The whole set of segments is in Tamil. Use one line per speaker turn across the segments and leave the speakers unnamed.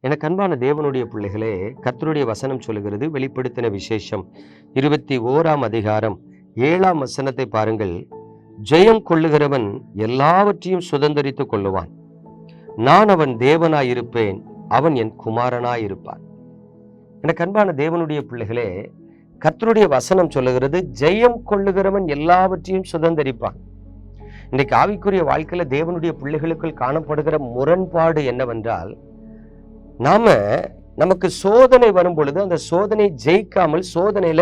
எனக்கு அன்பான தேவனுடைய பிள்ளைகளே, கர்த்தருடைய வசனம் சொல்லுகிறது, வெளிப்படுத்தின விசேஷம் 21ஆம் அதிகாரம் 7ஆம் வசனத்தை பாருங்கள். ஜெயம் கொள்ளுகிறவன் எல்லாவற்றையும் சுதந்தரித்துக் கொள்ளுவான். நான் அவன் தேவனாயிருப்பேன், அவன் என் குமாரனாயிருப்பான். எனக்கு அன்பான தேவனுடைய பிள்ளைகளே, கர்த்தருடைய வசனம் சொல்லுகிறது, ஜெயம் கொள்ளுகிறவன் எல்லாவற்றையும் சுதந்தரிப்பான். இன்றைக்கு ஆவிக்குரிய வாழ்க்கையில தேவனுடைய பிள்ளைகளுக்குள் காணப்படுகிற முரண்பாடு என்னவென்றால், நமக்கு சோதனை வரும் பொழுது அந்த சோதனை ஜெயிக்காமல் சோதனையில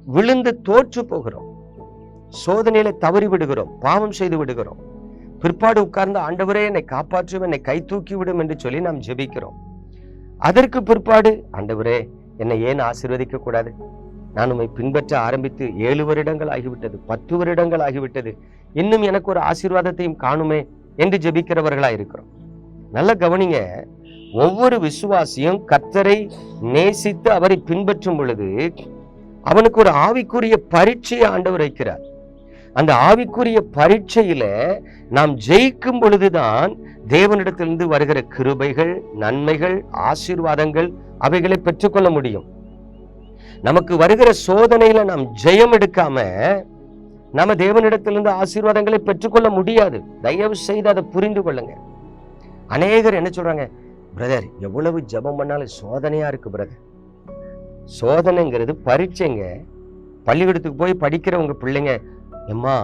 விழுந்து தோற்று போகிறோம், சோதனையில தவறி விடுகிறோம், பாவம் செய்து விடுகிறோம். பிற்பாடு உட்கார்ந்து ஆண்டவரே என்னை காப்பாற்றும், என்னை கை தூக்கி விடும் என்று சொல்லி நாம் ஜெபிக்கிறோம். அதற்கு பிற்பாடு ஆண்டவரே என்னை ஏன் ஆசீர்வதிக்க கூடாது, நான் உம்மை பின்பற்ற ஆரம்பித்து 7 வருடங்கள் ஆகிவிட்டது, 10 வருடங்கள் ஆகிவிட்டது, இன்னும் எனக்கு ஒரு ஆசீர்வாதத்தையும் காணுமே என்று ஜெபிக்கிறவர்களா இருக்கிறோம். நல்ல கவனிங்க, ஒவ்வொரு விசுவாசியும் கர்த்தரை நேசித்து அவரை பின்பற்றும் பொழுது அவனுக்கு ஒரு ஆவிக்குரிய பரீட்சையை ஆண்டவர் வைக்கிறார். அந்த ஆவிக்குரிய பரீட்சையில நாம் ஜெயிக்கும் பொழுதுதான் தேவனிடத்திலிருந்து வருகிற கிருபைகள், நன்மைகள், ஆசீர்வாதங்கள் அவைகளை பெற்றுக்கொள்ள முடியும். நமக்கு வருகிற சோதனையில நாம் ஜெயம் எடுக்காம நம்ம தேவனிடத்திலிருந்து ஆசீர்வாதங்களை பெற்றுக்கொள்ள முடியாது. தயவு செய்து அதை புரிந்து கொள்ளுங்க. அநேகர் என்ன சொல்றாங்க, பிரதர் எவ்வளவு ஜெபம் பண்ணாலும் சோதனையா இருக்கு பிரதர். சோதனைங்கிறது பரீட்சைங்க. பள்ளிக்கூடத்துக்கு போய் படிக்கிற உங்க பிள்ளைங்க, எம்மா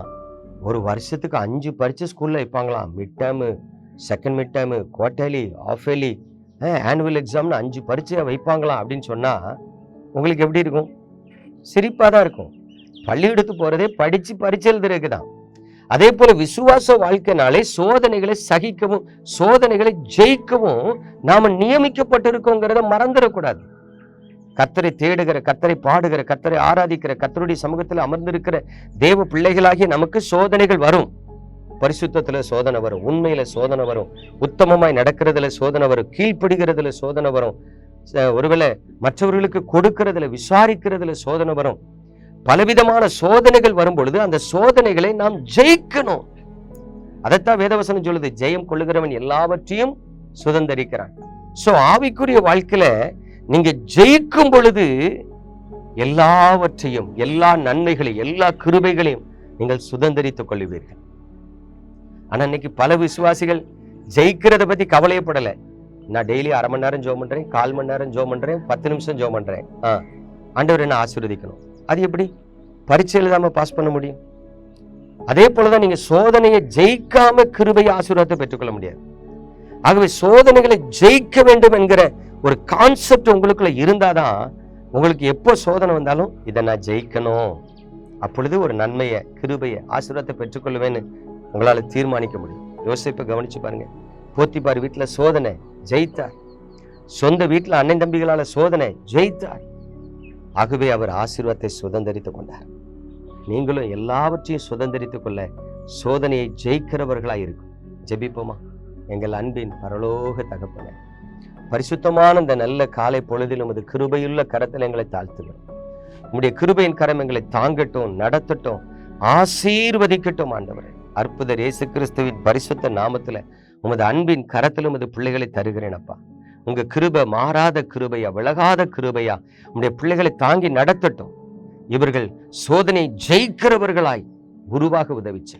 ஒரு வருஷத்துக்கு 5 பரீட்சை ஸ்கூல்ல வைப்பாங்களாம். Mid term, second mid term, quarterly, half yearly, annual எக்ஸாம்னு 5 பரீட்சையை வைப்பாங்களாம் அப்படின்னு சொன்னா உங்களுக்கு எப்படி இருக்கும்? சிரிப்பா தான் இருக்கும். பள்ளிக்கூடத்துக்கு போறதே படிச்சு பரீட்சை எழுதுறதுக்கு தான். அதே போல விசுவாச வாழ்க்கைனாலே சோதனைகளை சகிக்கவும் சோதனைகளை ஜெயிக்கவும் நாம நியமிக்கப்பட்டிருக்கோங்கிறத மறந்துடக்கூடாது. கர்த்தரை தேடுகிற, கர்த்தரை பாடுகிற, கர்த்தரை ஆராதிக்கிற, கர்த்தருடைய சமூகத்தில் அமர்ந்திருக்கிற தேவ பிள்ளைகளாகிய நமக்கு சோதனைகள் வரும். பரிசுத்தத்துல சோதனை வரும், உண்மையில சோதனை வரும், உத்தமமாய் நடக்கிறதுல சோதனை வரும், கீழ்ப்படுகிறதுல சோதனை வரும், ஒருவேளை மற்றவர்களுக்கு கொடுக்கிறதுல, விசாரிக்கிறதுல சோதனை வரும். பலவிதமான சோதனைகள் வரும் பொழுது அந்த சோதனைகளை நாம் ஜெயிக்கணும். அதைத்தான் வேதவசனம் சொல்லுது, ஜெயம் கொள்ளுகிறவன் எல்லாவற்றையும் சுதந்தரிக்கிறான். சோ ஆவிக்குரிய வாழ்க்கையில நீங்க ஜெயிக்கும் பொழுது எல்லாவற்றையும், எல்லா நன்மைகளையும், எல்லா கிருபைகளையும் நீங்கள் சுதந்தரித்துக் கொள்ளுவீர்கள். ஆனா இன்னைக்கு பல விசுவாசிகள் ஜெயிக்கிறத பத்தி கவலையப்படலை. நான் டெய்லி 1/2 மணி நேரம் ஜெபம் பண்றேன், 1/4 மணி நேரம் ஜெபம் பண்றேன், 10 நிமிஷம் ஜெபம் பண்றேன், ஆண்டவர் என்ன ஆசீர்வதிக்கணும். அது எப்படி பரீட்சை எழுதாம பாஸ் பண்ண முடியும்? அதே போலதான் நீங்க சோதனையை ஜெயிக்காம கிருபை ஆசீர்வாதத்தை பெற்றுக்கொள்ள முடியாது. ஆகவே சோதனைகளை ஜெயிக்க வேண்டும் என்கிற ஒரு கான்செப்ட் உங்களுக்குள்ள இருந்தாதான் உங்களுக்கு எப்போ சோதனை வந்தாலும் இதை நான் ஜெயிக்கணும், அப்பொழுது ஒரு நன்மையை, கிருபையை, ஆசீர்வாதத்தை பெற்றுக்கொள்வேன்னு உங்களால தீர்மானிக்க முடியும். யோசிப்பை கவனிச்சு பாருங்க. போத்திபார் வீட்டுல சோதனை, ஜெயித்தார். சொந்த வீட்டுல அண்ணன் தம்பிகளால சோதனை, ஜெயித்தார். ஆகவே அவர் ஆசீர்வாதத்தை சுதந்தரித்துக் கொண்டார். நீங்களும் எல்லாவற்றையும் சுதந்தரித்துக் கொள்ள சோதனையை ஜெயிக்கிறவர்களாய் இருக்கும். ஜெபிப்போமா? எங்கள் அன்பின் பரலோக தகப்பனே, பரிசுத்தமான இந்த நல்ல காலை பொழுதில் உமது கிருபையுள்ள கரத்தில் எங்களை தாழ்த்துகிறோம். உம்முடைய கிருபையின் கரம் எங்களை தாங்கட்டும், நடத்தட்டும், ஆசீர்வதிக்கட்டும். ஆண்டவரே, அற்புதர் இயேசு கிறிஸ்துவின் பரிசுத்த நாமத்துல உமது அன்பின் கரத்தில் உமது பிள்ளைகளை தருகிறேன் அப்பா. உங்க கிருபை மாறாத கிருபையா, விலகாத கிருபையா உம்முடைய பிள்ளைகளை தாங்கி நடத்தட்டும். இவர்கள் சோதனை ஜெயிக்கிறவர்களாய் உருவாக உதவிச்சு.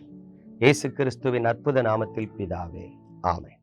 இயேசு கிறிஸ்துவின் அற்புத நாமத்தில் பிதாவே, ஆமென்.